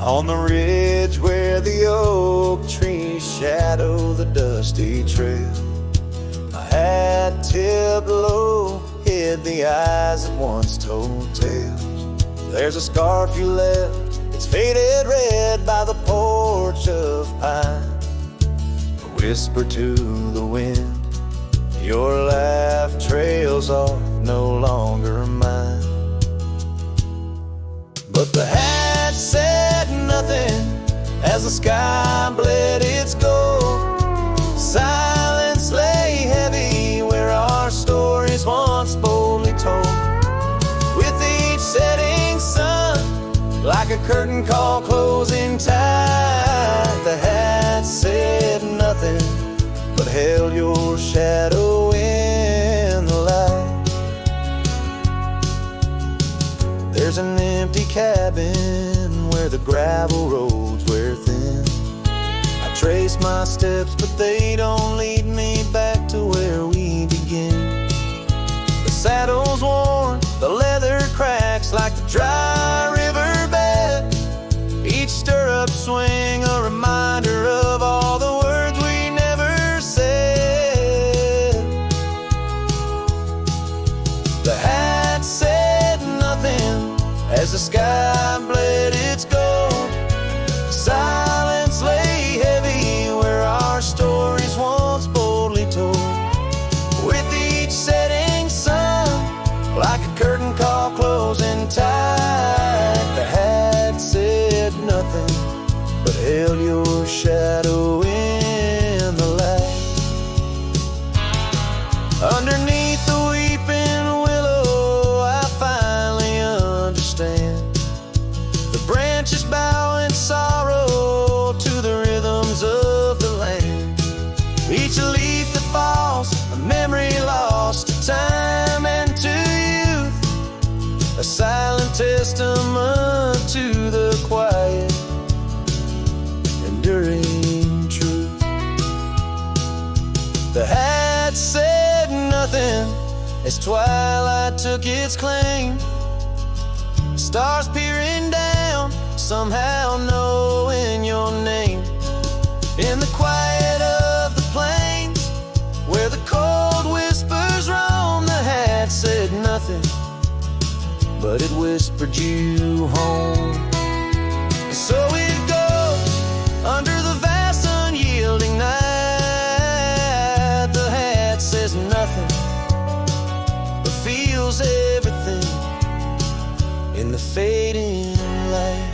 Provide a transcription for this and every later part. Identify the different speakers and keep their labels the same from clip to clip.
Speaker 1: On the ridge where the oak trees shadow the dusty trail, a hat tipped low hid the eyes that once told tales. There's a scarf you left, it's faded red by the porch of pine. A whisper to the wind, your laugh trails off, no longer mine. But the hat said nothing as the sky bled its gold. Silence lay heavy where our stories once boldly told. With each setting sun, like a curtain call closing tight, the hat said nothing but held your shadow in the light. There's an empty cabin where the gravel roads wear thin. I trace my steps, but they don't lead me back to where we begin. The saddle's worn, the leather cracks like the dry riverbed. Each stirrup swing a reminder of all the words we never said. The hat said nothing as the sky bled its gold. Silence lay heavy where our stories once boldly told. With each setting sun, like a curtain call closing tight, the hat said nothing but held your shadow in the light. Underneath the weeping willow, I finally understand. The branches bow in sorrow to the rhythms of the land. Each leaf that falls, a memory lost to time and to youth, a silent testament to the quiet, enduring truth. The hat said nothing as twilight took its claim. Stars peering down, somehow knowing your name. In the quiet of the plains, where the cold whispers roam, the hat said nothing, but it whispered you home. And so it goes under the vast unyielding night. The hat says nothing, but feels everything in the fading light.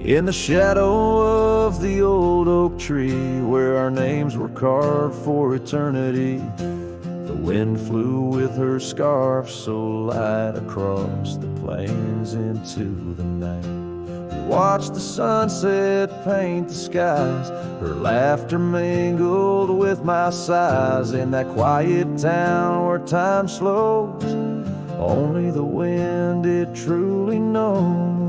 Speaker 1: In the shadow of the old oak tree, where our names were carved for eternity, the wind flew with her scarf so light across the plains into the night. We watched the sunset paint the skies, her laughter mingled with my sighs. In that quiet town where time slows, only the wind it truly knows.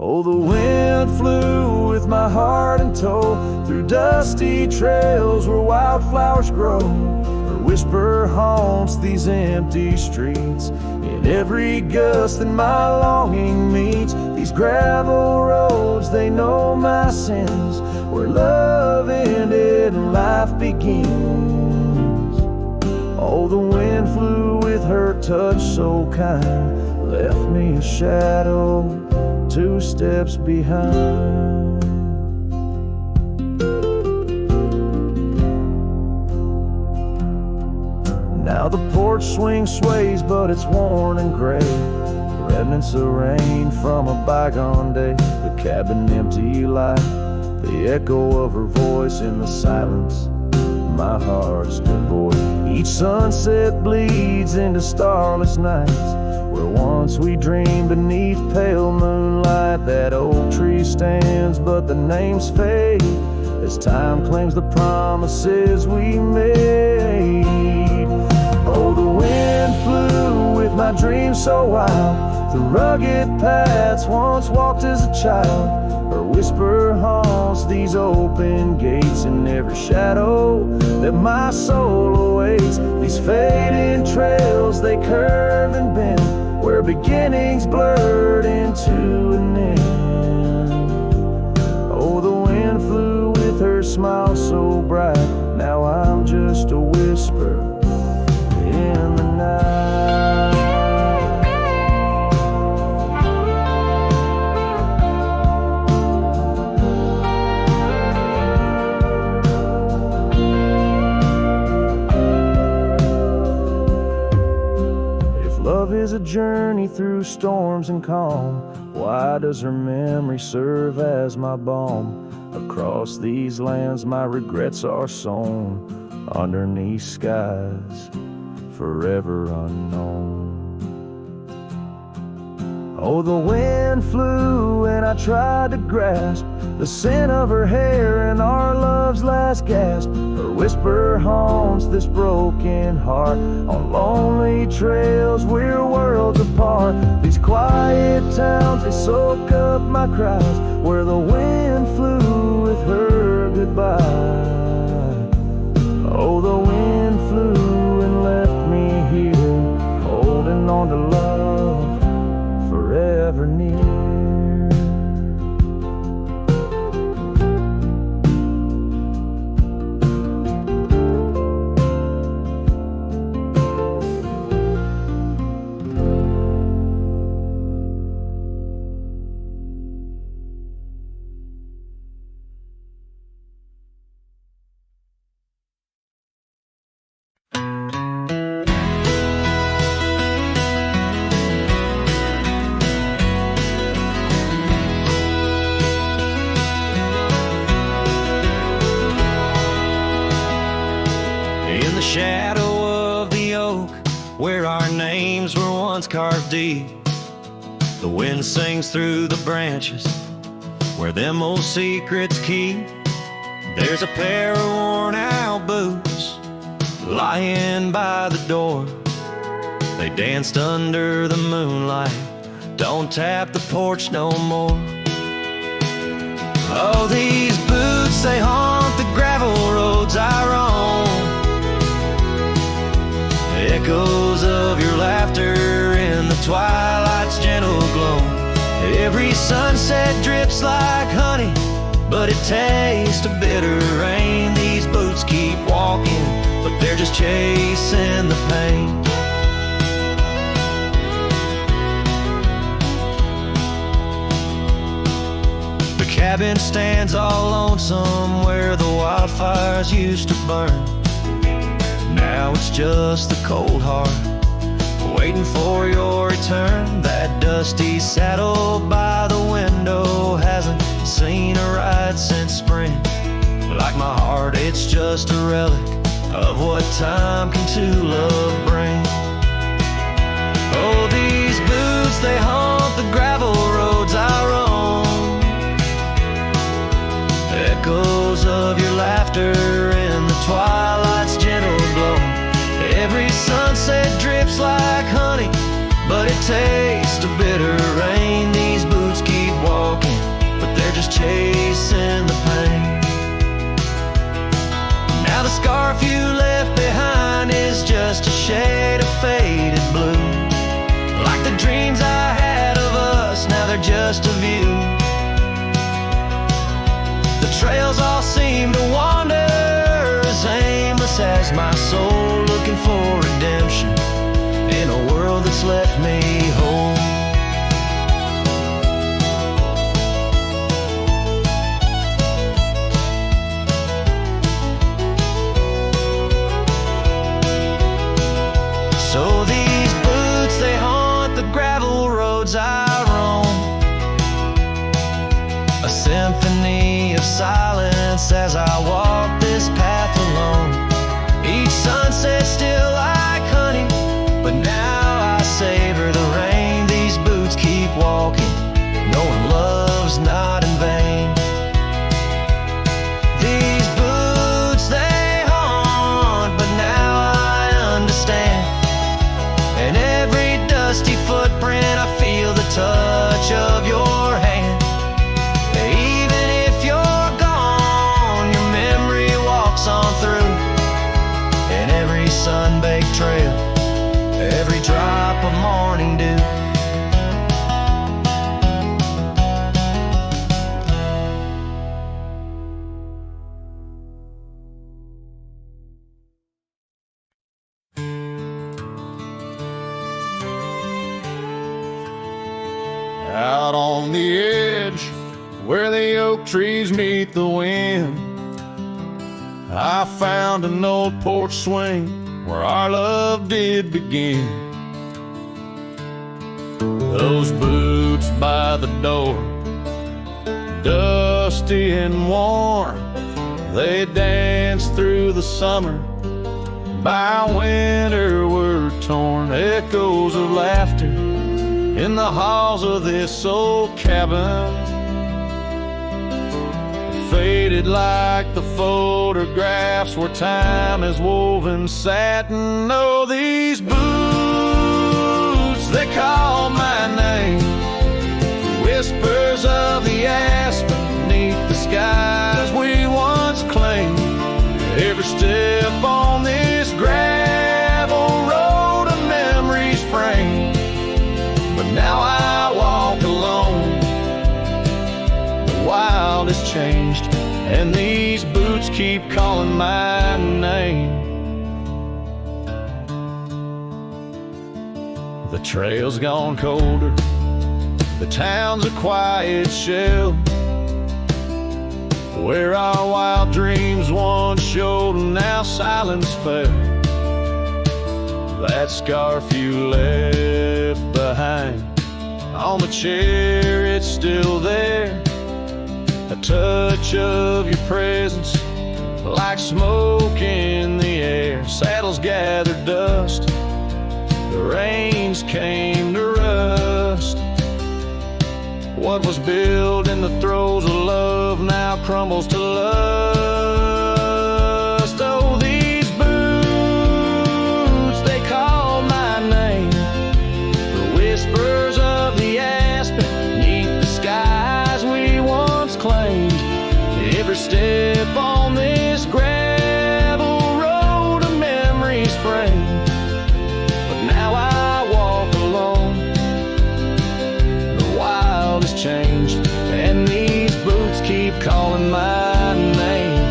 Speaker 1: Oh, the wind flew with my heart in tow, through dusty trails where wildflowers grow. Her whisper haunts these empty streets, in every gust that my longing meets. These gravel roads, they know my sins, where love ended and life begins. Oh, the wind flew with her touch so kind, left me a shadow 2 steps behind. Now the porch swing sways, but it's worn and gray, remnants of rain from a bygone day. The cabin empty like the echo of her voice in the silence. My heart's devoid. Each sunset bleeds into starless nights, where once we dreamed beneath pale moonlight. That oak tree stands, but the names fade as time claims the promises we made. Oh, the wind flew with my dreams so wild, through rugged paths once walked as a child. Her whisper haunts these open gates, in every shadow that my soul awaits. These fading trails, they curve and bend, where beginnings blurred into an end. Oh, the wind flew with her smile so bright, now I'm just a whisper in the night. Love is a journey through storms and calm, why does her memory serve as my balm? Across these lands my regrets are sown, underneath skies forever unknown. Oh, the wind flew and I tried to grasp the scent of her hair and our love's last gasp. Her whisper haunts this broken heart, on lonely trails we're worlds apart. These quiet towns, they soak up my cries, where the wind flew with her goodbye. Oh, the wind flew and left me here, holding on to love forever near.
Speaker 2: In the shadow of the oak, where our names were once carved deep, the wind sings through the branches, where them old secrets keep. There's a pair of worn out boots lying by the door. They danced under the moonlight, don't tap the porch no more. Oh, these boots, they haunt the gravel roads I roam, echoes of your laughter in the twilight's gentle glow. Every sunset drips like honey, but it tastes of bitter rain. These boots keep walking, but they're just chasing the pain. The cabin stands all lonesome, where the wildfires used to burn. Now it's just the cold heart, waiting for your return. That dusty saddle by the window hasn't seen a ride since spring. Like my heart, it's just a relic of what time can true love bring. Oh, these boots, they haunt the gravel roads I roam, echoes of your laughter in the twilight's gentle glow. Every sunset drips like honey, but it tastes of bitter rain. These boots keep walking, but they're just chasing the pain. Now the scarf you left behind is just a shade of faded blue. Like the dreams I had of us, now they're just a view. The trails all seem to wander, as aimless as my soul, looking for redemption in a world that's left me whole. So these boots, they haunt the gravel roads I roam, a symphony of silence as I walk this path alone. Each sunset still knowing love's not in vain. These boots, they haunt, but now I understand. And every dusty footprint, I feel the touch of your hand. Even if you're gone, your memory walks on through. And every sun-baked trail, every drop of morning dew.
Speaker 1: Out on the edge, where the oak trees meet the wind, I found an old porch swing where our love did begin. Those boots by the door, dusty and warm, they danced through the summer, by winter were torn. Echoes of laughter in the halls of this old cabin, faded like the photographs where time has woven satin. Oh, these boots, they call my name. Whispers of the aspen beneath the skies we once claimed. Every step on this gravel road, a memory's framed. But now I walk alone. The wild has changed, and these boots keep calling my name. The trail's gone colder, the town's a quiet shell, where our wild dreams once showed and now silence fell. That scarf you left behind on the chair, it's still there. A touch of your presence, like smoke in the air. Saddles gathered dust, the reins came to rust. What was built in the throes of love now crumbles to lust. Oh, these boots, they call my name. The whispers of the aspen beneath the skies we once claimed. Every step on this gravel road, a memory's framed. But now I walk alone. The wild has changed, and these boots keep calling my name.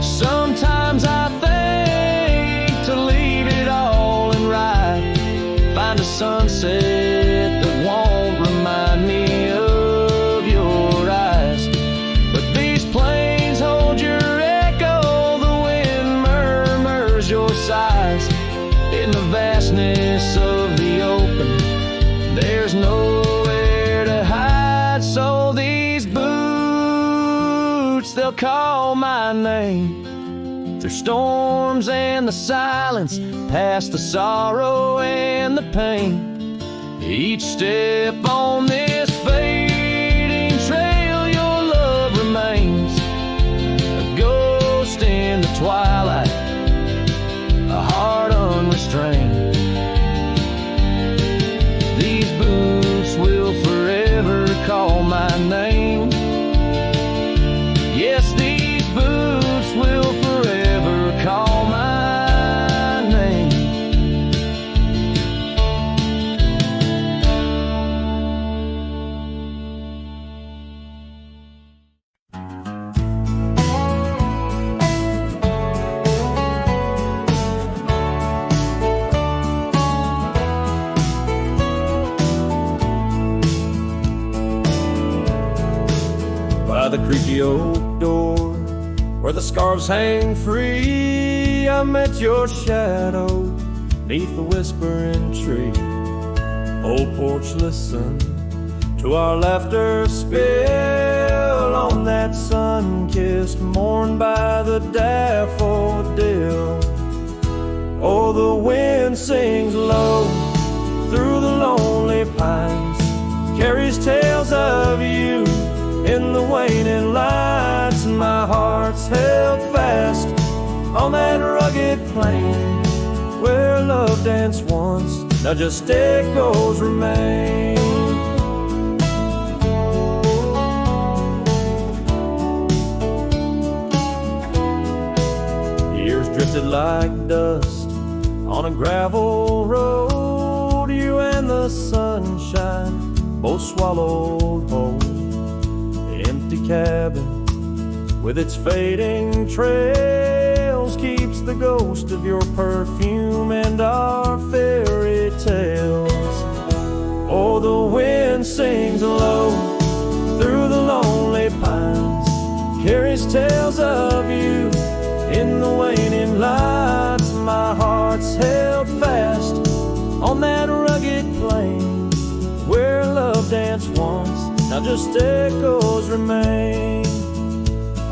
Speaker 1: Sometimes I think to leave it all and ride, find a sunset that won't remind me of your eyes. But these plains hold your echo, the wind murmurs your sighs. In the vastness of the open, there's nowhere to hide. So these boots, they'll call my name. Through storms and the silence, past the sorrow and the pain. Each step on this fading trail, your love remains. A ghost in the twilight, a heart unrestrained. These boots will forever call my name. Yes, these boots will forever call my name. By the creaky oak door, where the scarves hang free, I met your shadow neath the whispering tree. Old porch, listen to our laughter spill on that sun-kissed morn by the daffodil. Oh, the wind sings low through the lonely pines, waning lights, and my heart's held fast on that rugged plain where love danced once, now just echoes remain. Years drifted like dust on a gravel road, you and the sunshine both swallowed whole. The empty cabin with its fading trails keeps the ghost of your perfume and our fairy tales. Oh, the wind sings low through the lonely pines, carries tales of you in the waning lights. My heart's held fast on that rugged plain where love danced once, now just echoes remain.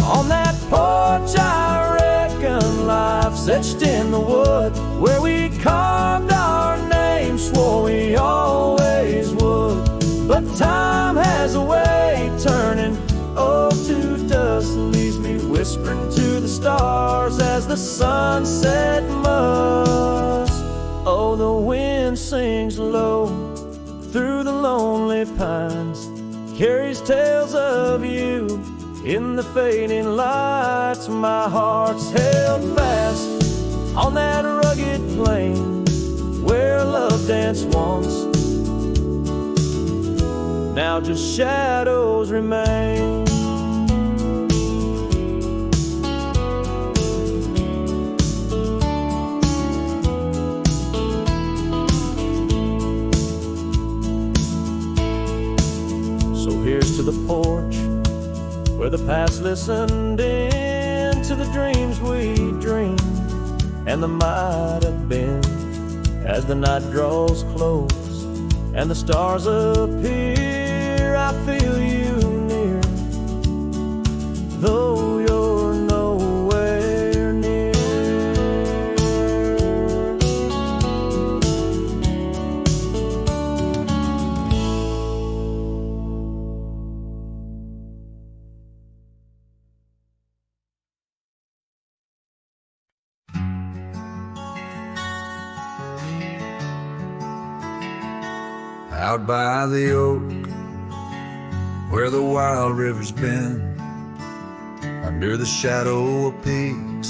Speaker 1: On that porch I reckon life's etched in the wood where we carved our names, swore we always would. But time has a way turning to dust, leaves me whispering to the stars as the sunset must. Oh, the wind sings low through the lonely pines, carries tales of you in the fading lights. My heart's held fast on that rugged plain where love danced once, now just shadows remain. So here's to the porch where the past listened in to the dreams we dreamed and the might have been. As the night draws close and the stars appear, I feel you near, though you're nowhere near.
Speaker 3: Out by the oak, where the wild river's been, under the shadow of peaks,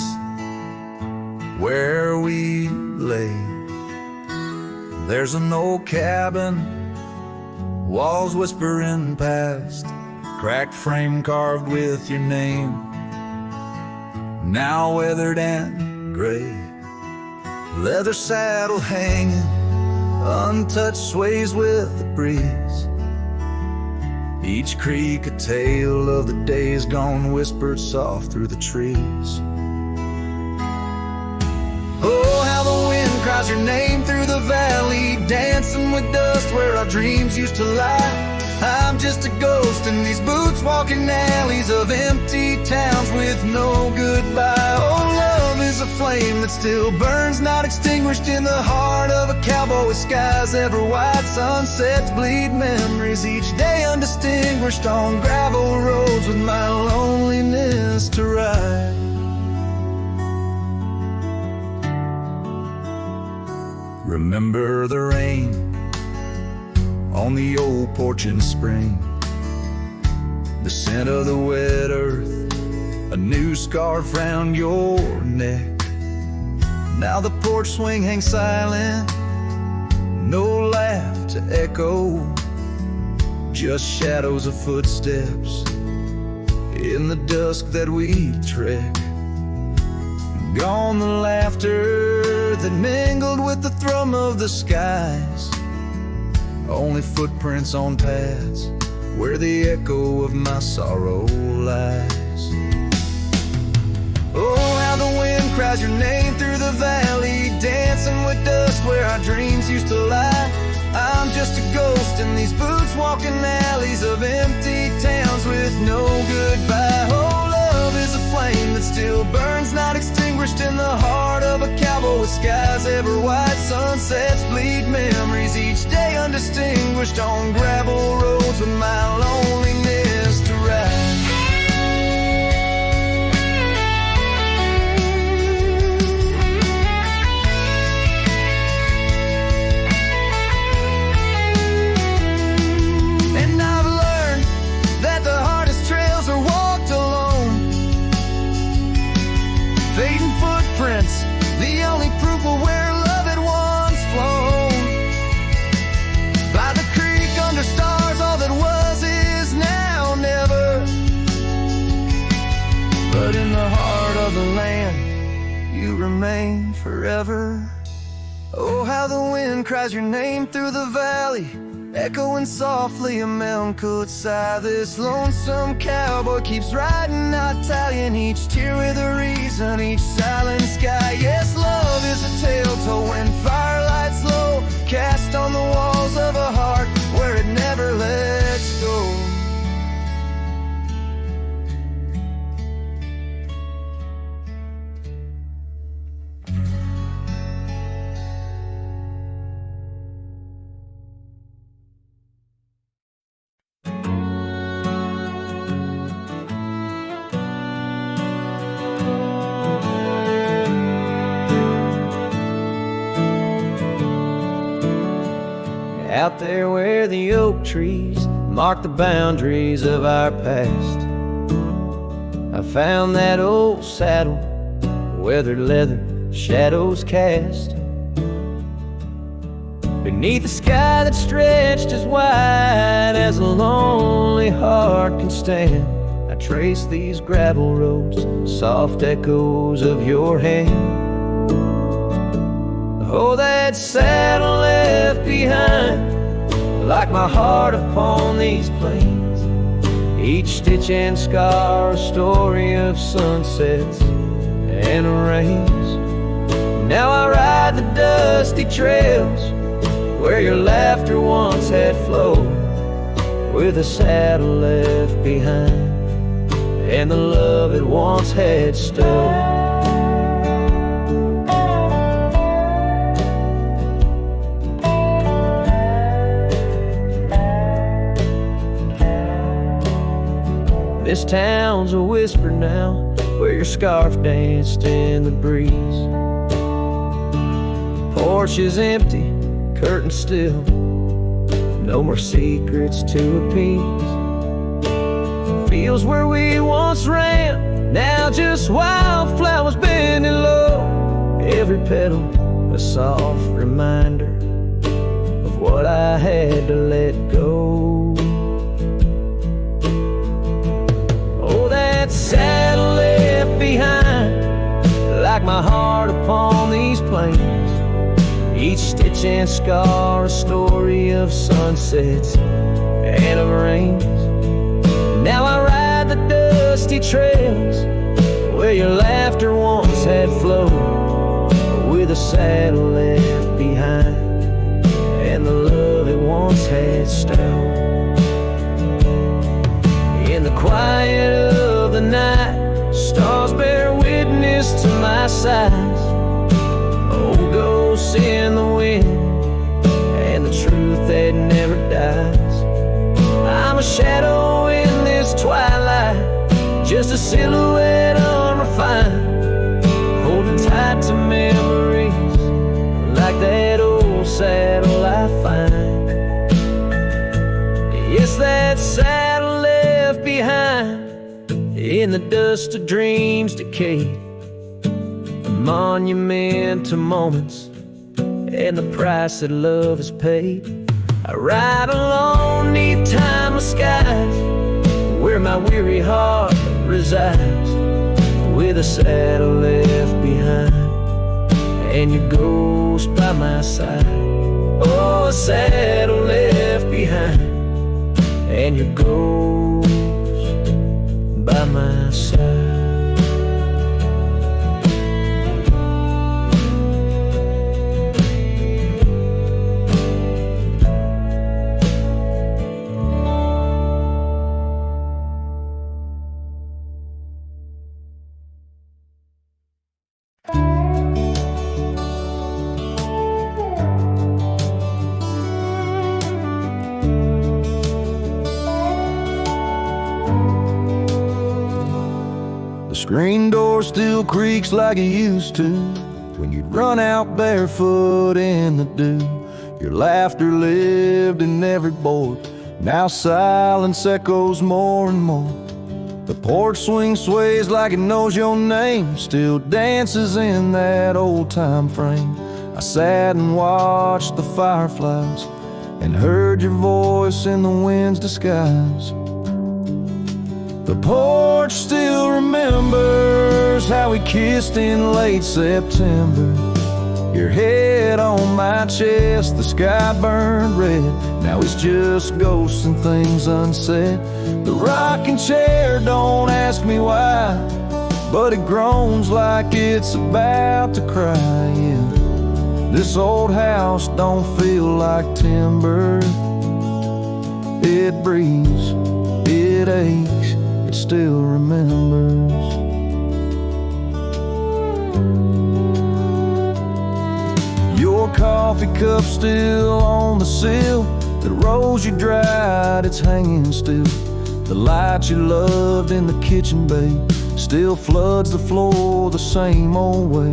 Speaker 3: where we lay, there's an old cabin, walls whispering past, cracked frame carved with your name, now weathered and gray, leather saddle hanging, untouched sways with the breeze. Each creak a tale of the days gone, whispered soft through the trees. Oh, how the wind cries your name through the valley, dancing with dust where our dreams used to lie. I'm just a ghost in these boots, walking alleys of empty towns with no goodbye. Oh, love is a flame that still burns, not extinguished in the heart of a cowboy with skies ever white. Sunsets bleed memories each day undistinguished on gravel roads with my loneliness to ride. Remember the rain on the old porch in spring, the scent of the wet earth, a new scarf round your neck. Now the porch swing hangs silent, no laugh to echo, just shadows of footsteps in the dusk that we trek. Gone the laughter that mingled with the thrum of the skies, only footprints on paths where the echo of my sorrow lies. Oh, how the wind cries your name through the valley, dancing with dust where our dreams used to lie. I'm just a ghost in these boots, walking alleys of empty towns with no goodbye. Oh, love is a flame that still burns, not extinguished in the heart of a cowboy with skies ever white. Sunsets bleed memories each day undistinguished on gravel roads with my loneliness to ride. cries your name through the valley, echoing softly a melancholy sigh. This lonesome cowboy keeps riding, not tallying each tear with a reason, each silent sky. Yes, love is a tale told when fire lights low, cast on the walls of a heart where it never lets go.
Speaker 2: Out there where the oak trees mark the boundaries of our past, I found that old saddle, weathered leather, shadows cast. Beneath a sky that stretched as wide as a lonely heart can stand, I trace these gravel roads, soft echoes of your hand. Oh, that saddle left behind, like my heart upon these plains, each stitch and scar a story of sunsets and rains. Now I ride the dusty trails where your laughter once had flowed, with a saddle left behind and the love it once had stowed. This town's a whisper now, where your scarf danced in the breeze. Porch is empty, curtains still, no more secrets to appease. Fields where we once ran, now just wildflowers bending low. Every petal a soft reminder of what I had to let go. Saddle left behind, like my heart upon these plains, each stitch and scar a story of sunsets and of rains. Now I ride the dusty trails where your laughter once had flowed, with a saddle left behind and the love it once had stowed. In the quiet of the night, stars bear witness to my sighs. Old ghosts in the wind and the truth that never dies. I'm a shadow in this twilight, just a silhouette unrefined, holding tight to memories like that old saddle I find. Yes, that saddle left behind in the dust of dreams decayed, a monument to moments and the price that love has paid. I ride alone neath timeless skies, where my weary heart resides, with a saddle left behind and your ghost by my side. Oh, a saddle left behind and your ghost by my side.
Speaker 3: Screen door still creaks like it used to when you'd run out barefoot in the dew. Your laughter lived in every board, now silence echoes more and more. The porch swing sways like it knows your name, still dances in that old time frame. I sat and watched the fireflies and heard your voice in the wind's disguise. The porch still remembers how we kissed in late September,
Speaker 1: Your head on my chest, the sky burned red. Now it's just ghosts and things unsaid. The rocking chair, don't ask me why, but it groans like it's about to cry. Yeah. This old house don't feel like timber. It breathes, it aches, it still remembers. Your coffee cup still on the sill. The rose you dried, it's hanging still. The light you loved in the kitchen bay still floods the floor the same old way.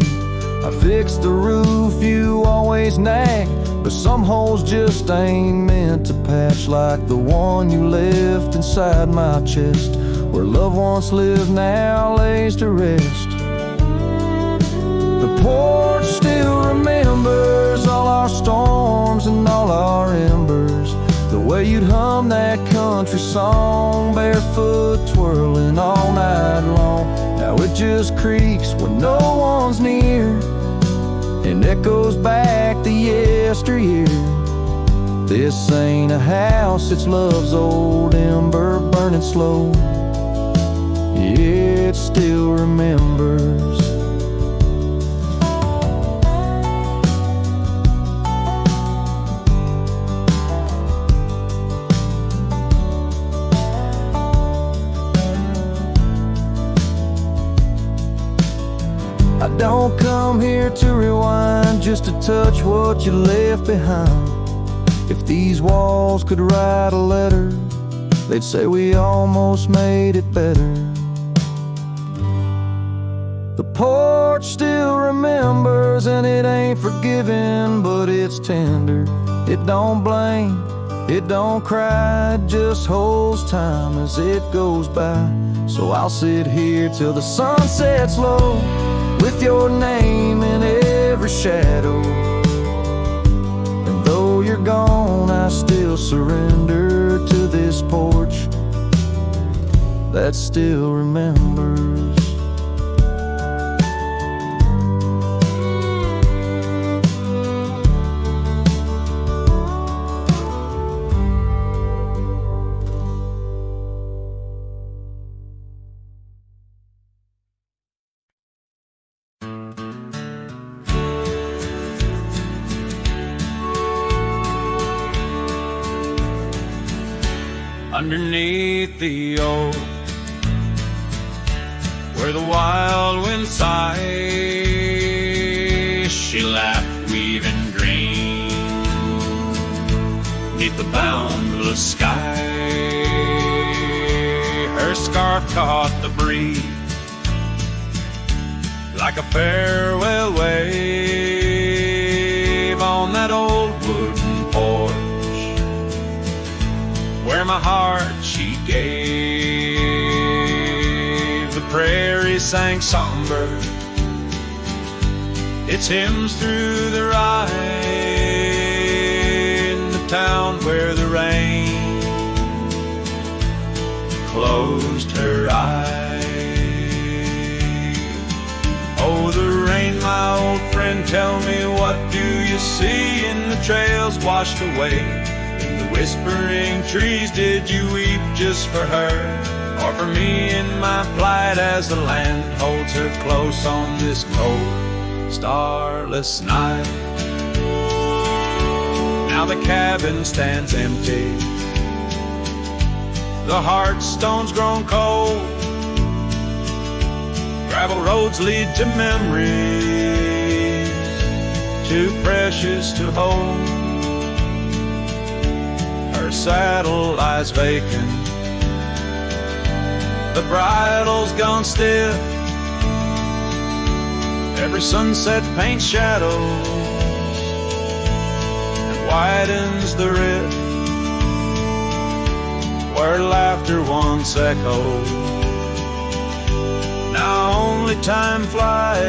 Speaker 1: I fixed the roof you always nag, but some holes just ain't meant to patch, like the one you left inside my chest, where love once lived now lays to rest. The porch still remembers all our storms and all our embers, the way you'd hum that country song, barefoot twirling all night long. Now it just creaks when no one's near and echoes back to yesteryear. This ain't a house, it's love's old ember burning slow. Yeah, it still remembers. I don't come here to rewind, just to touch what you left behind. If these walls could write a letter, they'd say we almost made it better. The porch still remembers, and it ain't forgiving, but it's tender. It don't blame, it don't cry, it just holds time as it goes by. So I'll sit here till the sun sets low, with your name in every shadow. And though you're gone, I still surrender to this porch that still remembers.
Speaker 2: Underneath the oak, where the wild wind sighs, she laughed weaving green. Neath the boundless sky, her scarf caught the breeze like a farewell wave on that old wooden porch, where my heart she gave. The prairie sang songbird its hymns through the rye, in the town where the rain closed her eyes. Oh, the rain, my old friend, tell me, what do you see in the trails washed away? Whispering trees, did you weep just for her, or for me in my plight, as the land holds her close on this cold, starless night? Now the cabin stands empty, the hearthstone's grown cold, gravel roads lead to memories too precious to hold. Her saddle lies vacant, the bridle's gone stiff, every sunset paints shadows and widens the rift where laughter once echoed. Now only time flies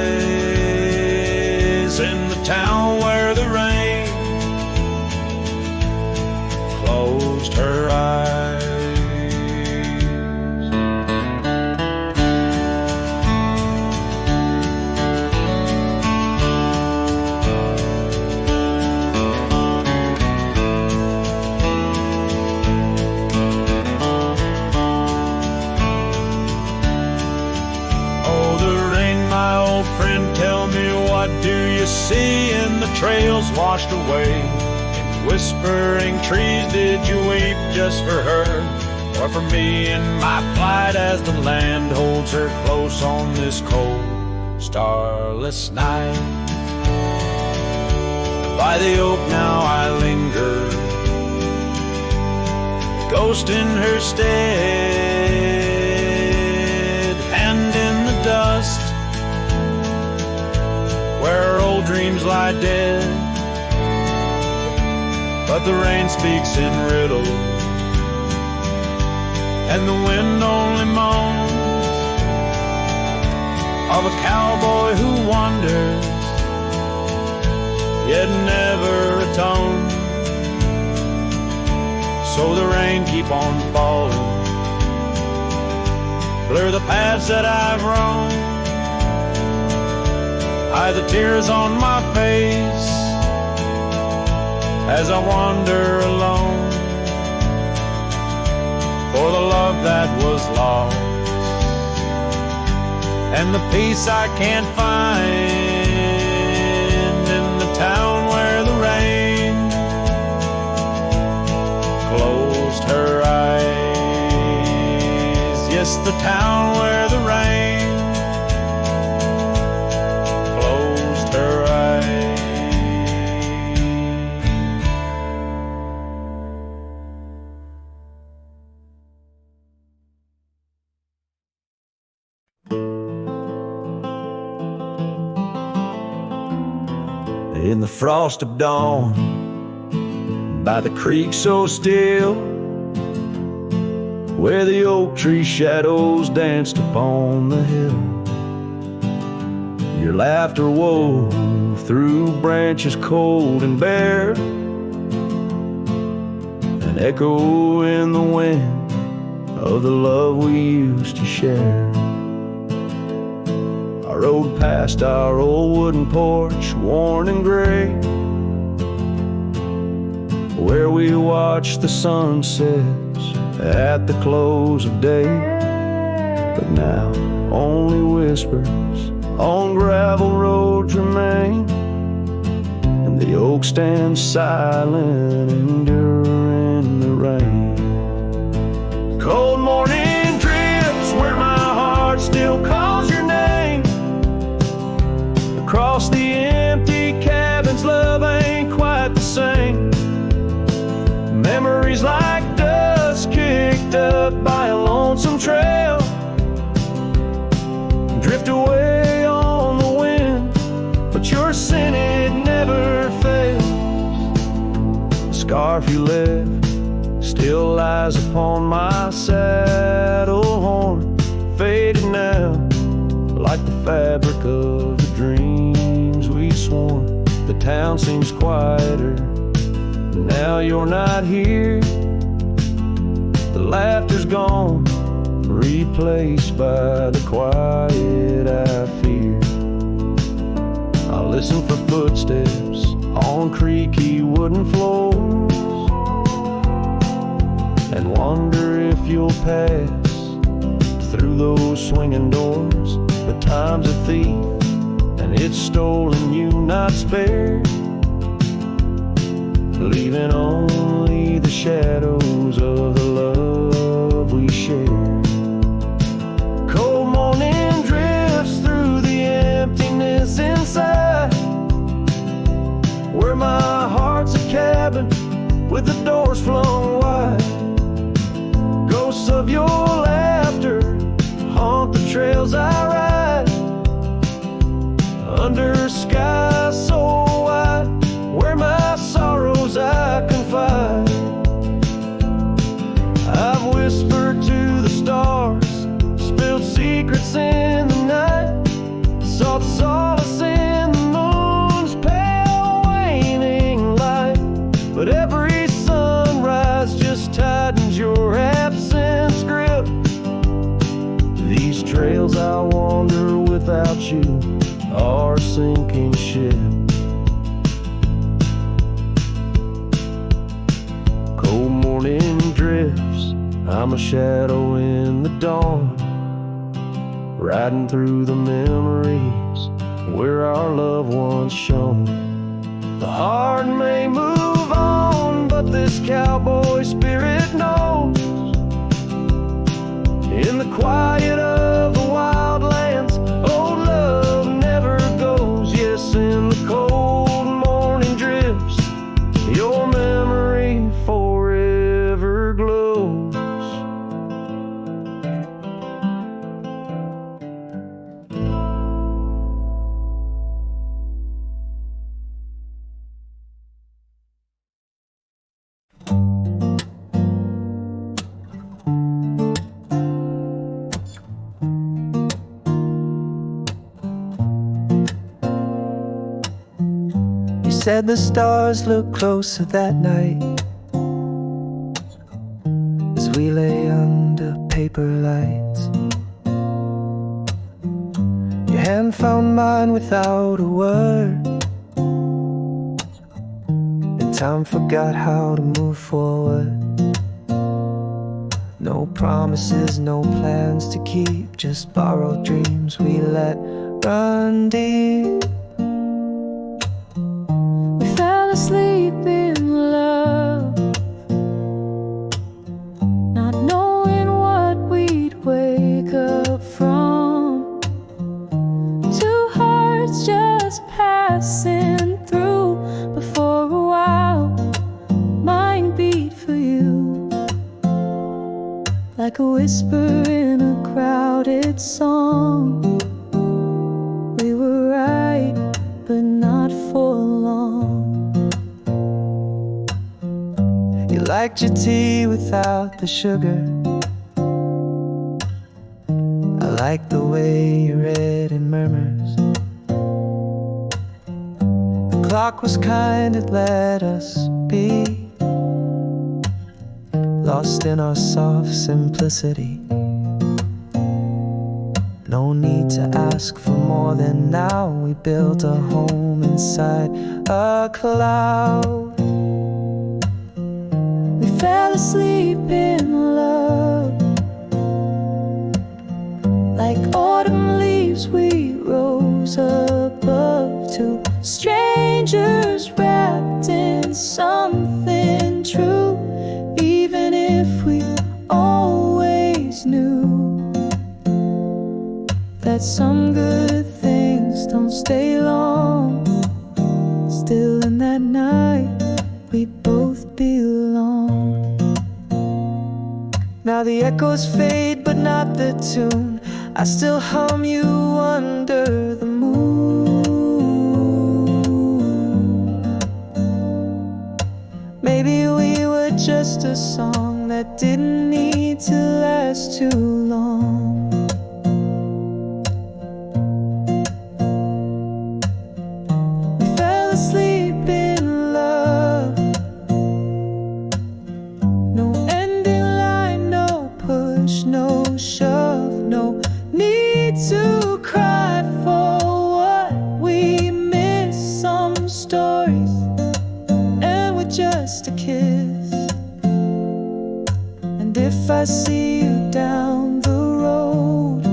Speaker 2: in the town where the rain closed her eyes. washed away. In whispering trees, did you weep just for her? Or for me in my plight as the land holds her close on this cold, starless night? By the oak now I linger, ghost in her stead, and in the dust where old dreams lie dead. But the rain speaks in riddles, and the wind only moans of a cowboy who wanders, yet never atones. So the rain keep on falling, blur the paths that I've roamed, hide the tears on my face as I wander alone. For the love that was lost, and the peace I can't find in the town where the rain closed her eyes. Yes, the town where the rain closed her eyes.
Speaker 1: In the frost of dawn, by the creek so still, where the oak tree shadows danced upon the hill, your laughter wove through branches cold and bare, an echo in the wind of the love we used to share. I rode past our old wooden porch, worn and gray, where we watched the sunsets at the close of day. But now only whispers on gravel roads remain, and the oak stands silent, enduring the rain. Cold morning drifts where my heart still calls your name. Across the empty cabins, love ain't quite the same. Memories like dust kicked up by a lonesome trail drift away on the wind, but your scent, it never fails. The scarf you left still lies upon my saddle horn, faded now like the fabric of the dreams we sworn. The town seems quieter now you're not here. The laughter's gone, replaced by the quiet I fear. I listen for footsteps on creaky wooden floors, and wonder if you'll pass through those swinging doors. But time's a thief, and it's stolen you, not spared, leaving only the shadows of the love we shared. Cold morning drifts through the emptiness inside, where my heart's a cabin with the doors flung wide. Ghosts of your laughter haunt the trails I ride, under skies so wide, where my sorrows I confide. I've whispered to the stars, spilled secrets in the night, sought solace in the moon's pale waning light. But every sunrise just tightens your absence grip. These trails I wander without you are a sinking ship. Cold morning drifts, I'm a shadow in the dawn, riding through the memories where our love once shone. The heart may move on, but this cowboy spirit knows. In the quiet of the wildlands, old love never goes. Yes, in the cold morning drifts, your memory forever glows.
Speaker 4: Said the stars looked closer that night as we lay under paper lights. Your hand found mine without a word, and time forgot how to move forward. No promises, no plans to keep, just borrowed dreams we let run deep.
Speaker 5: Asleep in love, not knowing what we'd wake up from. Two hearts just passing through, but for a while mine beat for you, like a whisper in a crowded song. We were right, but not for long.
Speaker 4: You liked your tea without the sugar. I liked the way you read in murmurs. The clock was kind, it let us be lost in our soft simplicity. No need to ask for more than now. We built a home inside a cloud.
Speaker 5: Fell asleep in love, like autumn leaves we rose above. Two strangers wrapped in something true, even if we always knew that some good things don't stay long. Still in that night we both belong.
Speaker 4: Now the echoes fade, but not the tune. I still hum you under the moon. Maybe we were just a song that didn't need to last too long. We fell asleep in love. No shove, no need to cry for what we miss. Some stories end with just a kiss. And if I see you down the road,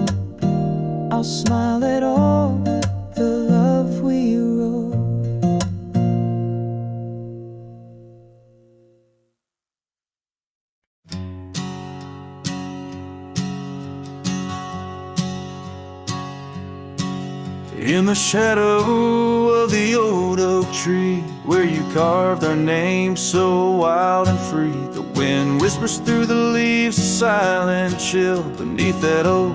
Speaker 4: I'll smile at all the love we wrote.
Speaker 1: In the shadow of the old oak tree, where you carved our names so wild and free, the wind whispers through the leaves, a silent chill beneath that oak.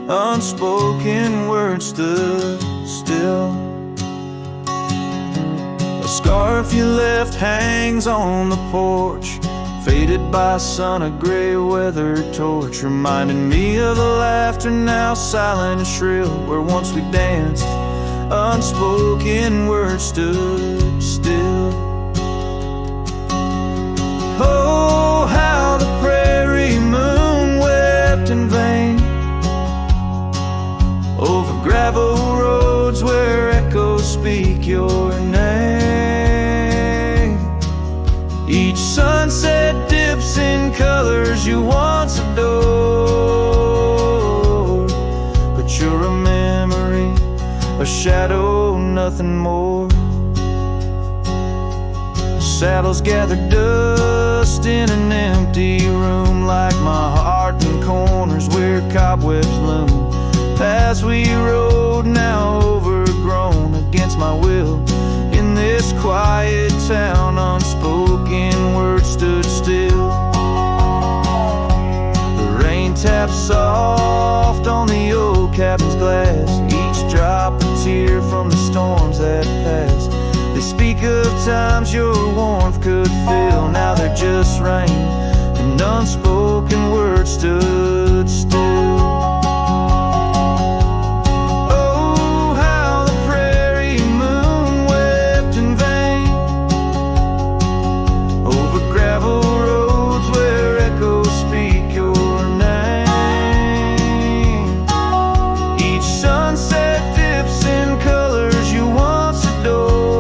Speaker 1: Unspoken words stood still. A scarf you left hangs on the porch, faded by sun, a gray weathered torch, reminding me of the laughter now silent and shrill, where once we danced, unspoken words stood still. Oh, how the prairie moon wept in vain over gravel roads where echoes speak your name. Each sunset dips in colors you once adored, but you're a memory, a shadow, nothing more. Saddles gather dust in an empty room, like my heart in corners where cobwebs loom. Paths we rode, now overgrown against my will. In this quiet town, unspoken words stood still. The rain taps soft on the old cabin's glass, each drop a tear from the storms that passed. They speak of times your warmth could fill, now they're just rain, and unspoken words stood still. Oh, how the prairie moon wept in vain over gravel roads where echoes speak your name. Each sunset dips in colors you once adored,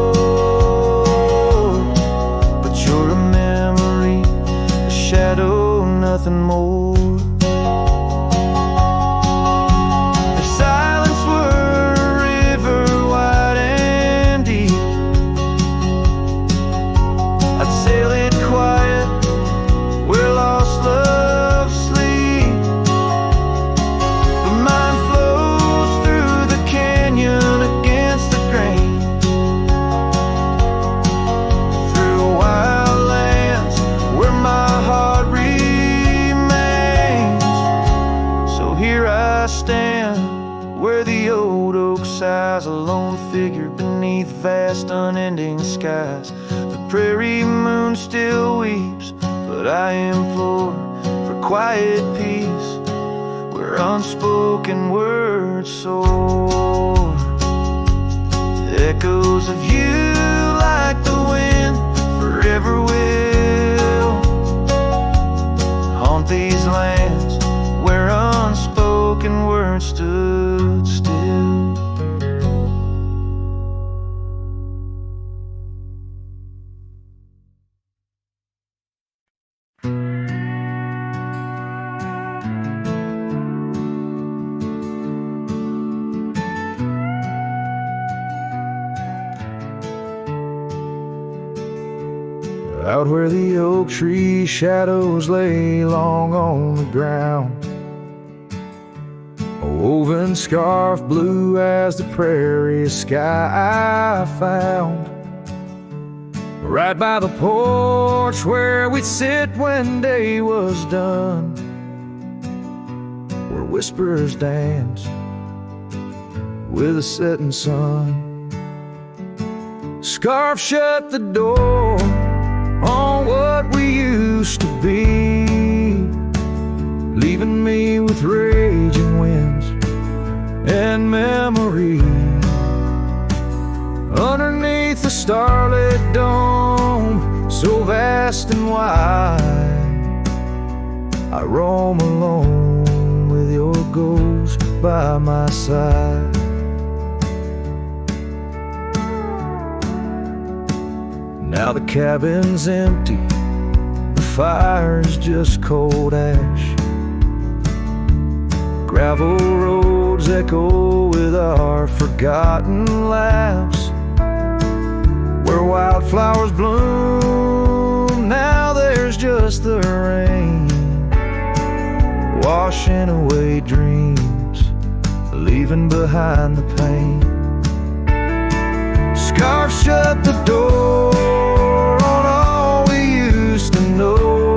Speaker 1: nothing more. If silence were a river wide and deep, I'd sail it quiet where lost love sleep. But mine flows through the canyon against the grain, through wild lands where my heart here I stand, where the old oak sighs, a lone figure beneath vast unending skies. The prairie moon still weeps, but I implore for quiet peace, where unspoken words soar. The echoes of you, like the wind, forever will haunt these lands where unspoken words stood still. Out where the oak tree shadows lay long on the ground, a woven scarf blue as the prairie sky I found. Right by the porch where we'd sit when day was done, where whispers dance with the setting sun. Scarf shut the door on what we used to be, leaving me with raging winds and memory. Underneath the starlit dome, so vast and wide, I roam alone with your ghost by my side. Now the cabin's empty, the fire's just cold ash. Gravel roads echo with our forgotten laughs, where wildflowers bloom. Now there's just the rain, washing away dreams, leaving behind the pain. Scarf shut the door on all we used to know,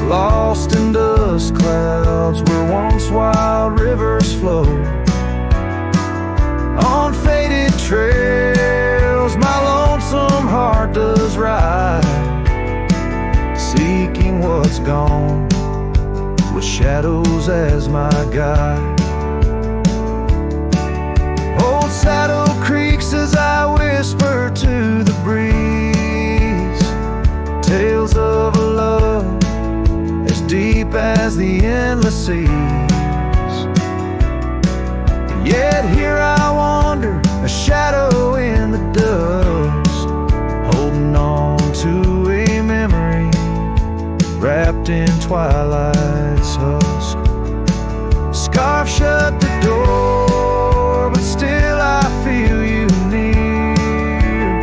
Speaker 1: lost in dust clouds where once wild rivers flow. On faded trails my lonesome heart does ride, seeking what's gone with shadows as my guide. Old saddle creaks as I whisper to the breeze, tales of a love as deep as the endless seas. Yet here I wander, a shadow in the dust, holding on to a memory wrapped in twilight's husk. Scarf shut the door, but still I feel you near,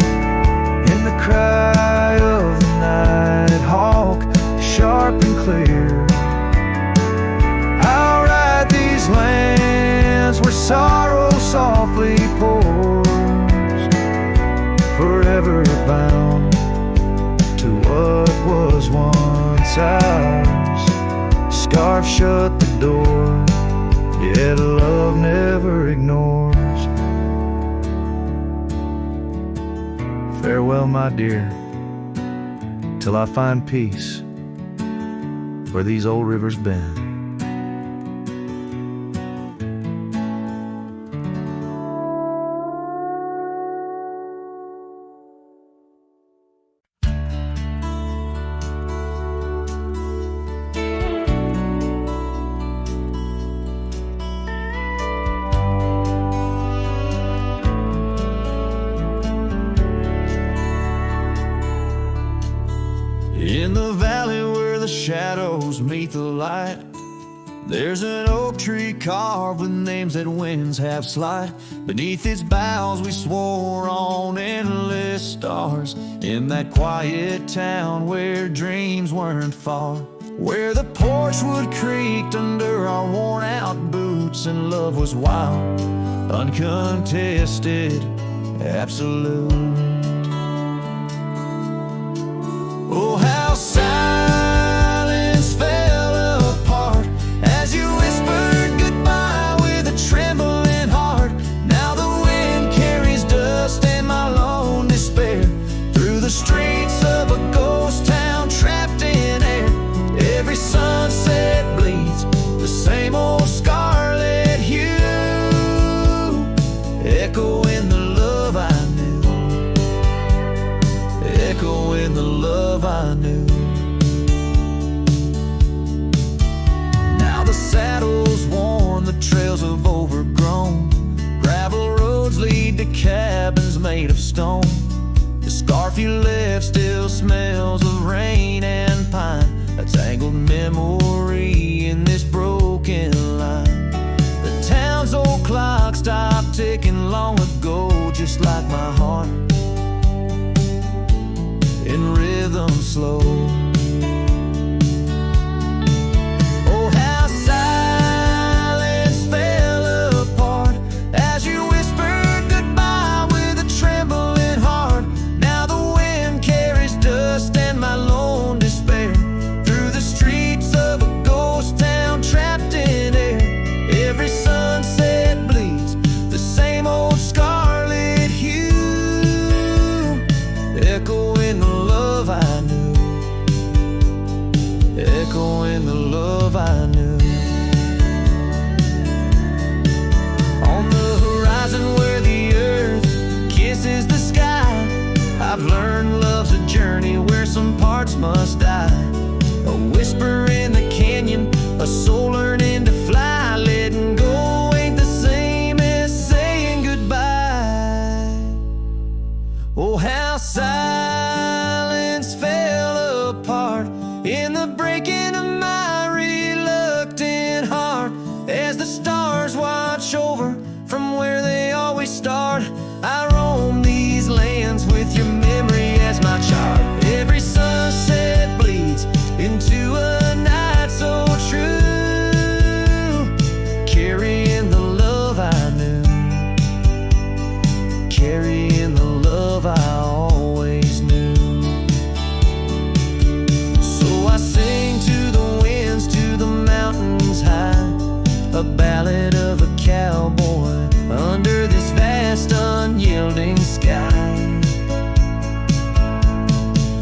Speaker 1: in the forever bound to what was once ours. Scarf shut the door, yet love never ignores. Farewell, my dear, till I find peace where these old rivers bend.
Speaker 2: In the valley where the shadows meet the light, there's an oak tree carved with names that winds have slide. Beneath its boughs we swore on endless stars, in that quiet town where dreams weren't far, where the porch wood creaked under our worn out boots, and love was wild, uncontested, absolute. Oh, how silence fell apart as you whispered goodbye with a trembling heart. Now the wind carries dust and my lone despair through the streets of a ghost town trapped in air. Every sunset bleeds the same old scarlet hue, echoing the love I knew, echoing the love I knew. Now the saddle's worn, the trails have overgrown, gravel roads lead to cabins made of stone. The scarf you left still smells of rain and pine, a tangled memory in this broken line. The town's old clock stopped ticking long ago, just like my heart, in rhythm slow. Oh, how silence fell apart as you whispered goodbye with a trembling heart. Now the wind carries dust and my lone despair through the streets of a ghost town trapped in air. Every sunset bleeds the same old scarlet hue, echoing the love I knew, echoing the love I knew. On the horizon where the earth kisses the sky, I've learned love's a journey where some parts must die. A whisper in the canyon, a soul learning to fly. Letting go ain't the same as saying goodbye. Oh, how silence fell apart in the breaking of my reluctant heart, as the stars watch over from where they always start. I roam these lands with your memory as my chart. Every sunset bleeds into a night so true, carrying the love I knew, carrying the love I always knew. So I sing to the winds, to the mountains high, a ballad of a cowboy under this vast unyielding sky.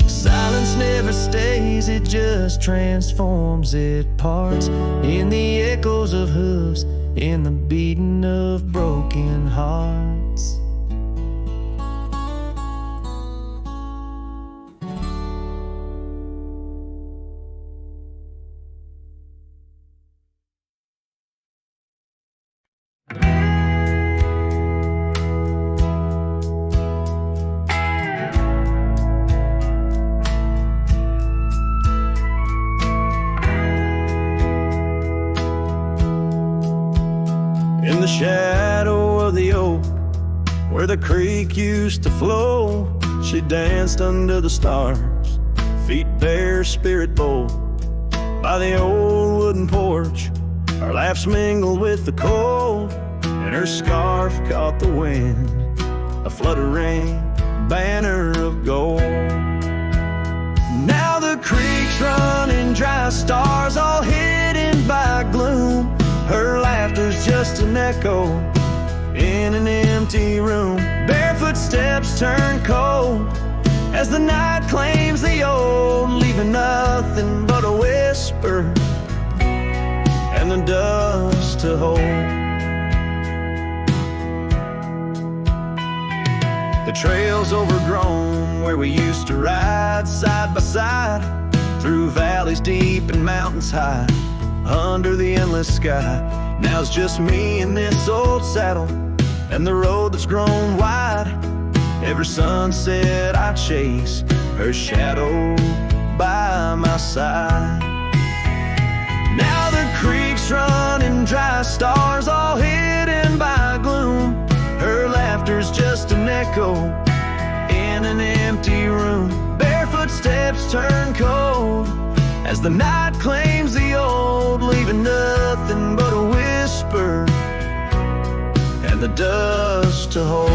Speaker 2: Silence never stays, it just transforms, it parts in the echoes of hooves, in the beating of broken hearts.
Speaker 1: In the shadow of the oak, where the creek used to flow, she danced under the stars, feet bare, spirit bold. By the old wooden porch, our laughs mingled with the cold, and her scarf caught the wind, a fluttering banner
Speaker 3: just an echo in an empty room. Barefoot steps turn cold as the night claims the old, leaving nothing but a whisper and the dust to hold. The trail's overgrown where we used to ride side by side, through valleys deep and mountains high, under the endless sky. Now it's just me in this old saddle and the road that's grown wide. Every sunset I chase, her shadow by my side. Now the creek's running dry, stars all hidden by gloom. Her laughter's just an echo in an empty room. Barefoot steps turn cold as the night claims the old, leaving nothing but a whisper and the dust to hold.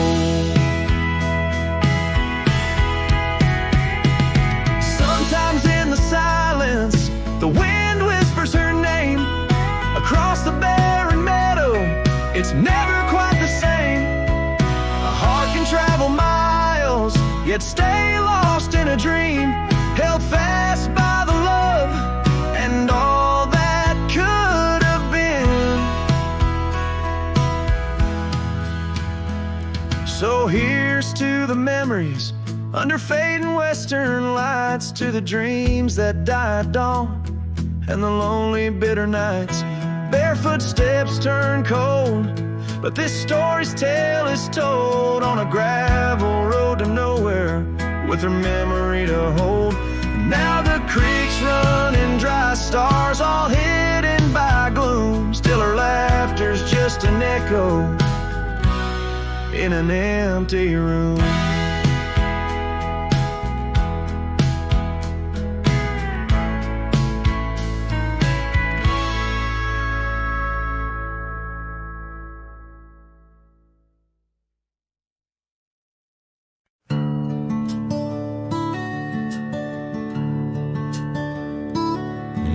Speaker 3: Sometimes in the silence, the wind whispers her name across the barren meadow. It's never quite the same. A heart can travel miles, yet stay lost in a dream, held fast by the love and all that could have been. So here's to the memories under fading western lights, to the dreams that die at dawn and the lonely bitter nights. Barefoot steps turn cold, but this story's tale is told on a gravel road to nowhere, with her memory to hold. Now the creek's running dry, stars all hidden by gloom. Still her laughter's just an echo in an empty room.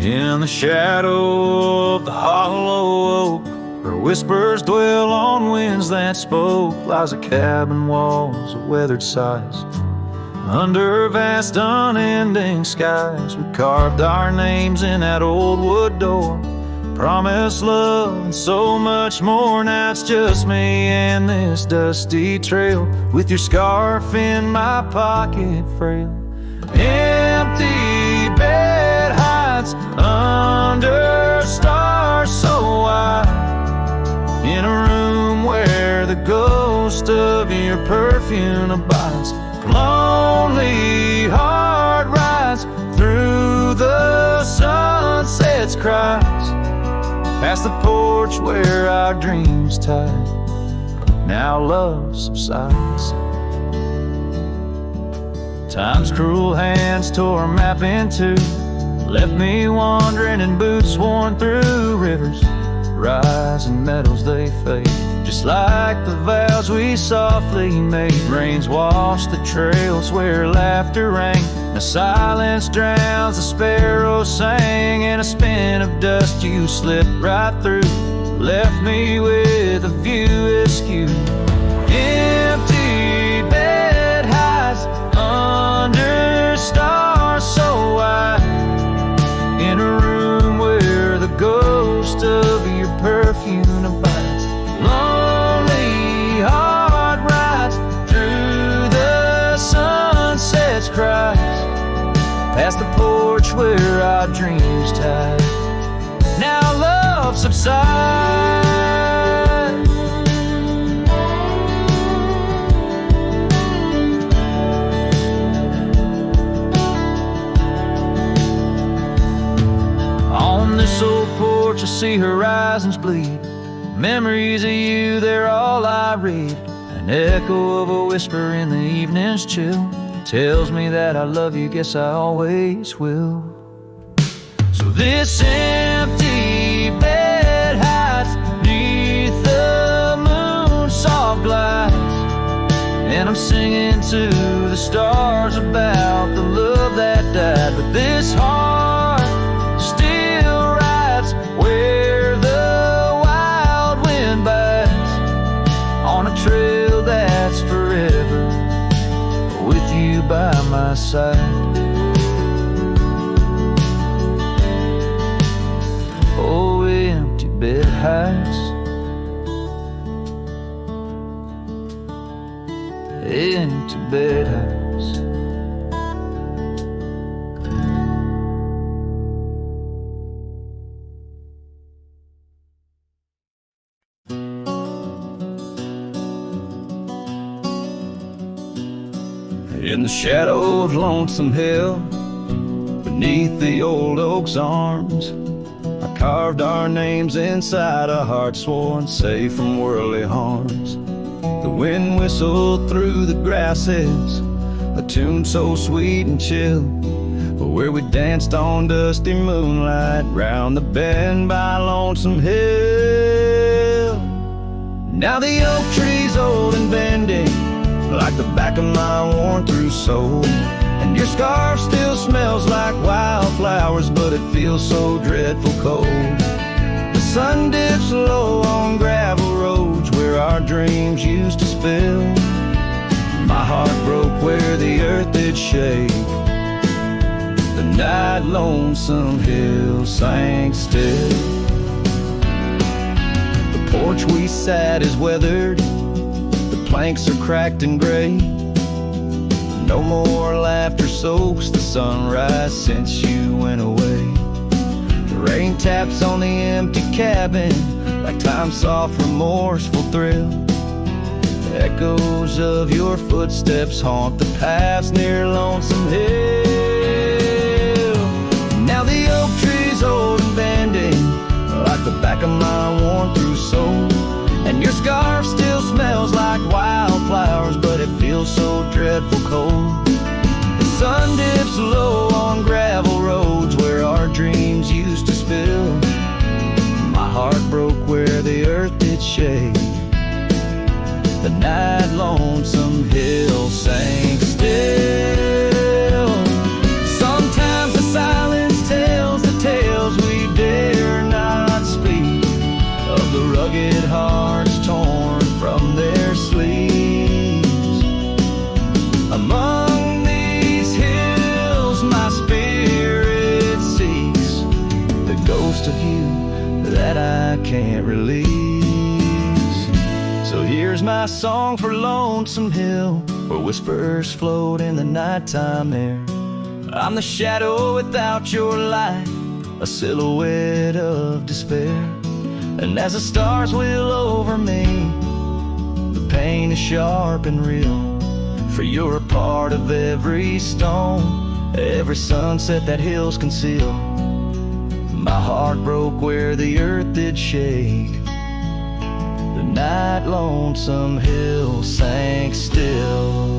Speaker 2: In the shadow of the hollow oak, where whispers dwell on winds that spoke, lies a cabin walls of weathered sighs. Under vast unending skies, we carved our names in that old wood door, promised love and so much more. Now it's just me and this dusty trail, with your scarf in my pocket frail. Empty bed hides under stars so wide, in a room where the ghost of your perfume abides. Lonely heart rides through the sunset's cries, past the porch where our dreams tied. Now love subsides. Time's cruel hands tore a map in two, left me wandering in boots worn through rivers, rising meadows they fade, just like the vows we softly made. Rains wash the trails where laughter rang, the silence drowns the sparrows sang. In a spin of dust you slipped right through, left me with a view askew. Empty bed hides under stars so wide, in a room where the ghost of your perfume abides. Lonely heart rides through the sunset's cries, past the porch where our dreams tied. Now love subsides. On this old porch I see horizons bleed, memories of you, they're all I read. An echo of a whisper in the evening's chill tells me that I love you, guess I always will. So this empty bed hides neath the moon's soft lights, and I'm singing to the stars about the love that died. But this heart still rides where the wild wind
Speaker 1: by my side. Oh, empty bed house, empty bed house. In the shadow of Lonesome Hill, beneath the old oak's arms, I carved our names inside a heart sworn safe from worldly harms. The wind whistled through the grasses, a tune so sweet and chill, where we danced on dusty moonlight round the bend by Lonesome Hill. Now the oak tree's old and bending, like the back of my worn-through soul, and your scarf still smells like wildflowers, but it feels so dreadful cold. The sun dips low on gravel roads where our dreams used to spill. My heart broke where the earth did shake. The night Lonesome Hill sank still. The porch we sat is weathered, planks are cracked and gray. No more laughter soaks the sunrise since you went away. The rain taps on the empty cabin like time's soft remorseful thrill. The echoes of your footsteps haunt the paths near Lonesome Hill. Now the oak tree's old and bending, like the back of my worn-through soul, and your scarf still smells like wildflowers, but it feels so dreadful cold. The sun dips low on gravel roads where our dreams used to spill. My heart broke where the earth did shake. The night Lonesome Hill sank still. Sometimes the silence tells the tales we dare not speak, of the rugged hearts torn from their sleeves. Among these hills my spirit seeks the ghost of you that I can't release. So here's my song for Lonesome Hill, where whispers float in the nighttime air. I'm the shadow without your light, a silhouette of despair. And as the stars wheel over me, the pain is sharp and real. For you're a part of every stone, every sunset that hills conceal. My heart broke where the earth did shake. The night Lonesome Hill sank still.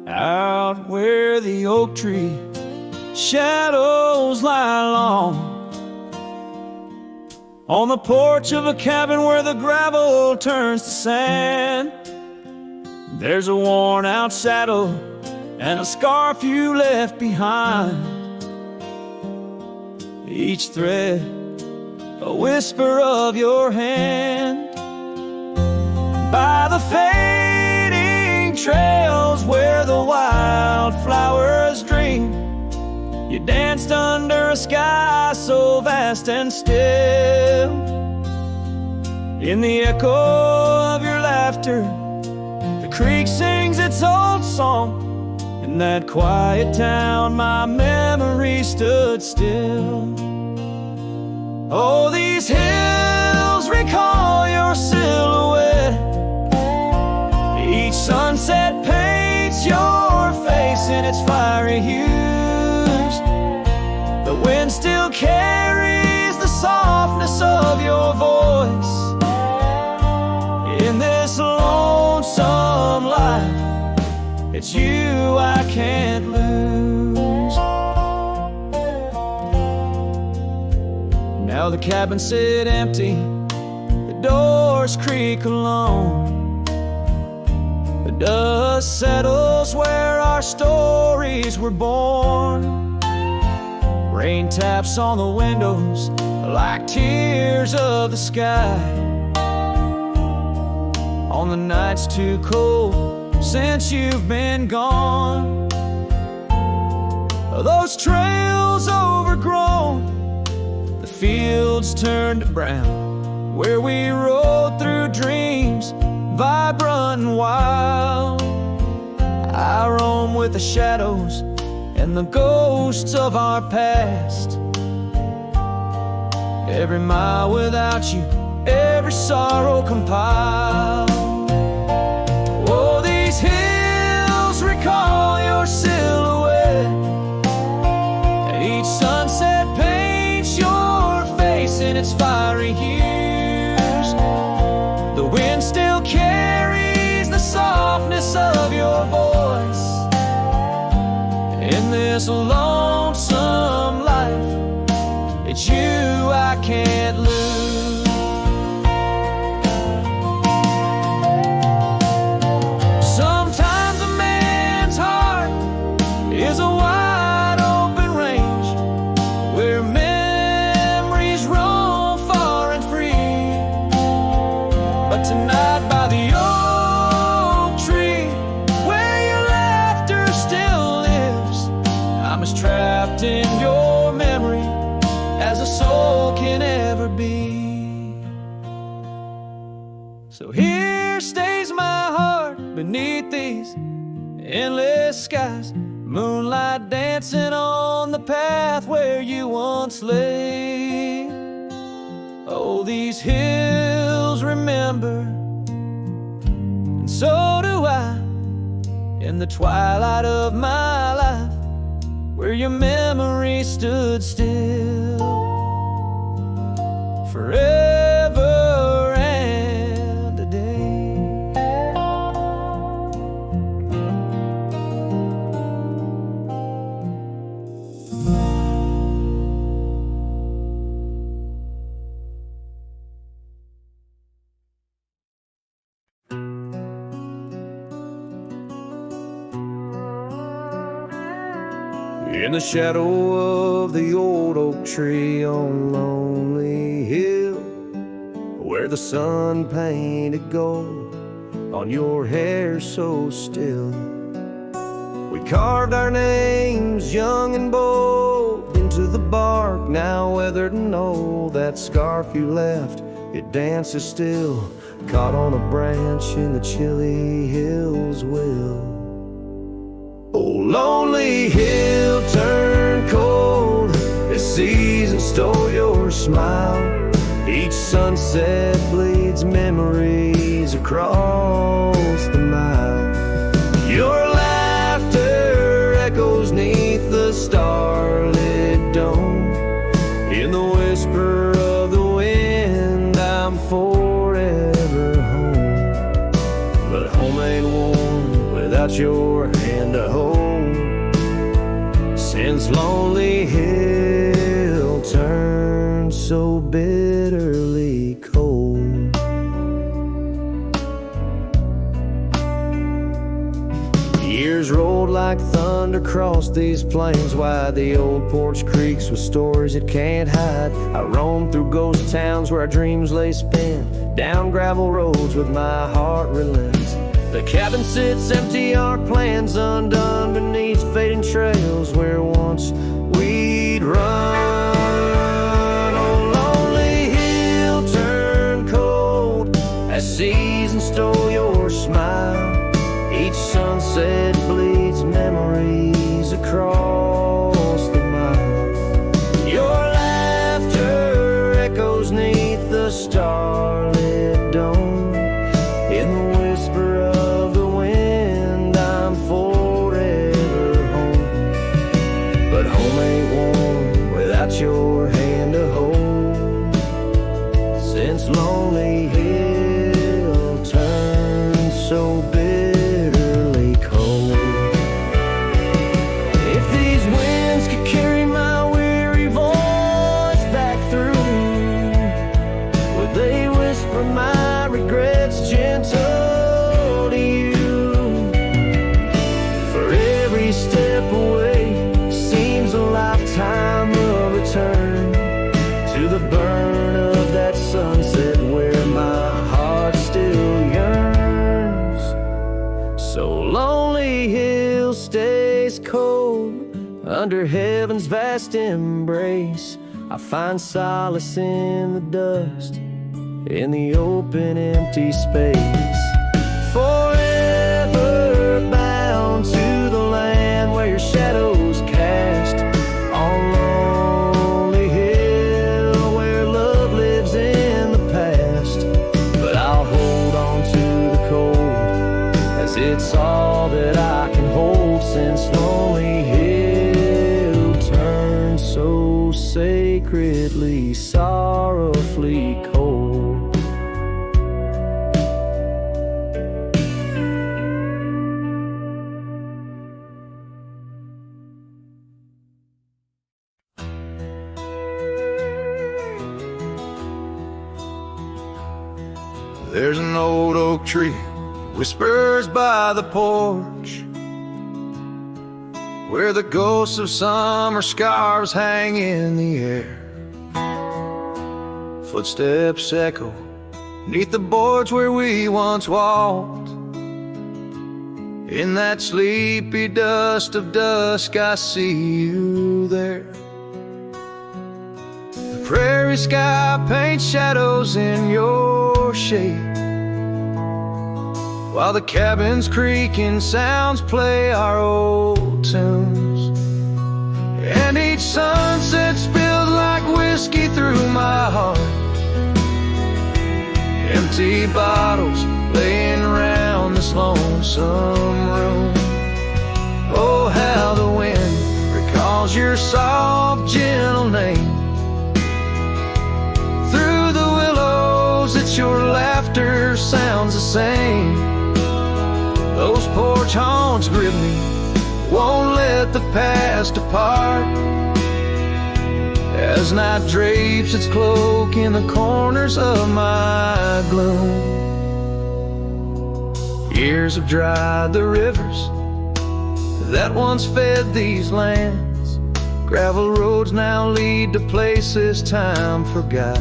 Speaker 1: Out where the oak tree shadows lie long, on the porch of a cabin where the gravel turns to sand, there's a worn out saddle and a scarf you left behind. Each thread a whisper of your hand. By the fading trails where the wildflowers dream, you danced under a sky so vast and still. In the echo of your laughter, the creek sings its old song. In that quiet town, my memory stood still. Oh, these hills recall your silhouette. Each sunset
Speaker 2: used. The wind still carries the softness of your voice. In this lonesome life, it's you I can't lose. Now the cabins sit empty, the doors creak alone. The dust settles where our stories were born. Rain taps on the windows like tears of the sky. On the nights too cold since you've been gone. Those trails overgrown, the fields turned to brown, where we rode through dreams, vibrant and wild. I roam with the shadows and the ghosts of our past. Every mile without you, every sorrow compiled. Oh, these hills recall your silhouette, and each sunset paints your face in its fiery hues. The wind still carries the softness of your voice. In this lonesome life, it's you I can't lose. Sometimes a man's heart is a wide open range where memories roam far and free. But tonight by the oak tree, where your laughter still lives, I'm as trapped in your memory as a soul can ever be. So here stays my heart beneath these endless skies, moonlight dancing on the path where you once lay. Oh, these hills remember, and so do I, in the twilight of my life, where your memory stood still forever and a day.
Speaker 1: In the shadow of the old oak tree on Lonely Hill, where the sun painted gold on your hair so still, we carved our names young and bold into the bark, now weathered and old. That scarf you left, it dances still, caught on a branch in the chilly hills will. Oh, lonely hill turned cold, this season stole your smile. Each sunset bleeds memories across the mile. Your laughter echoes neath the starlit dome. In the whisper of the wind, I'm forever home. But home ain't warm without your hand to hold. Since Lonely Hill turned so bitterly cold. Years rolled like thunder across these plains wide. The old porch creaks with stories it can't hide. I roam through ghost towns where our dreams lay spent, down gravel roads with my heart relents. The cabin sits empty, our plans undone beneath fading trails where once we'd run. Oh, lonely hill turned cold as seasons stole your smile. Each sunset bleeds memories across the mile. Your laughter echoes neath the starlit dome. In the whisper of the wind, I'm forever home. home ain't warm without your hand to hold. Since Lonely Hill turned so bitterly cold. If these winds could carry my weary voice back through, would they whisper my regrets gentle to you? For every step away seems a lifetime of return to the burn of that sunset where my heart still yearns. So Lonely Hill stays cold under heaven's vast embrace. I find solace in the dust, in the open empty space. Forever bound to the land where your shadows cast on Lonely Hill, where love lives in the past. But I'll hold on to the cold, as it's all that I can hold, since Lonely Hill turned so sacredly, sorrowfully cold.
Speaker 3: There's an old oak tree, whispers by the porch, where the ghosts of summer scarves hang in the air. Footsteps echo neath the boards where we once walked. In that sleepy dust of dusk, I see you there. The prairie sky paints shadows in your shade, while the cabin's creaking sounds play our old tunes. And each sunset spills like whiskey through my heart. Empty bottles laying around this lonesome room. Oh, how the wind recalls your soft, gentle name. Through the willows, it's your laughter sounds the same. Those porch haunts grip me, won't let the past depart, as night drapes its cloak in the corners of my gloom. Years have dried the rivers that once fed these lands. Gravel roads now lead to places time forgot.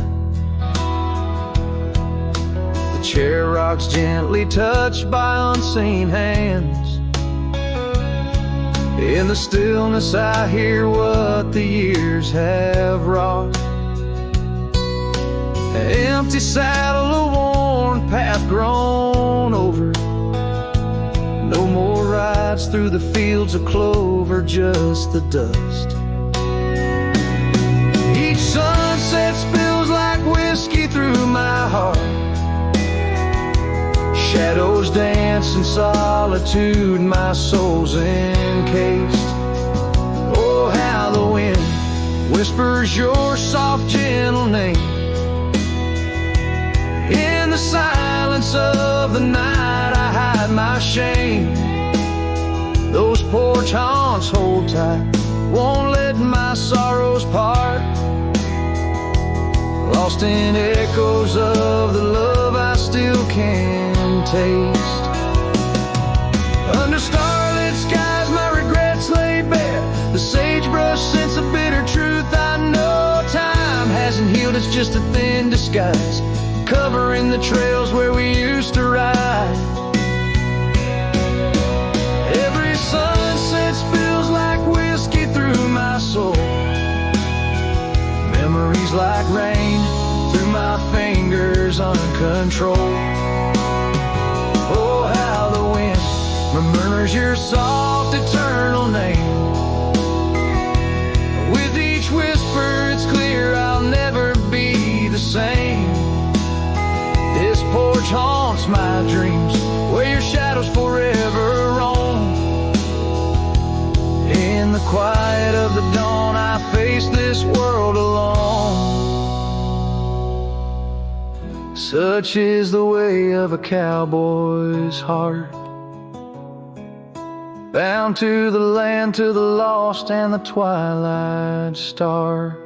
Speaker 3: The chair rocks gently touched by unseen hands. In the stillness I hear what the years have wrought. An empty saddle, a worn path grown over. No more rides through the fields of clover, just the dust. Each sunset spills like whiskey through my heart. Shadows dance in solitude, my soul's encased. Oh, how the wind whispers your soft, gentle name. In the silence of the night, I hide my shame. Those porch haunts hold tight, won't let my sorrows part. Lost in echoes of the love I still can taste. Under starlit skies my regrets lay bare. The sagebrush scents a bitter truth I know. Time hasn't healed, it's just a thin disguise, covering the trails where we used to ride. Every sunset spills like whiskey through my soul. Memories like rain through my fingers uncontrolled. Oh, how the wind remembers your soft, eternal name. With each whisper, it's clear I'll never be the same. This porch haunts my dreams, where your shadows forever roam. In the quiet of the dawn, face this world alone. Such is the way of a cowboy's heart, bound to the land, to the lost and the twilight star.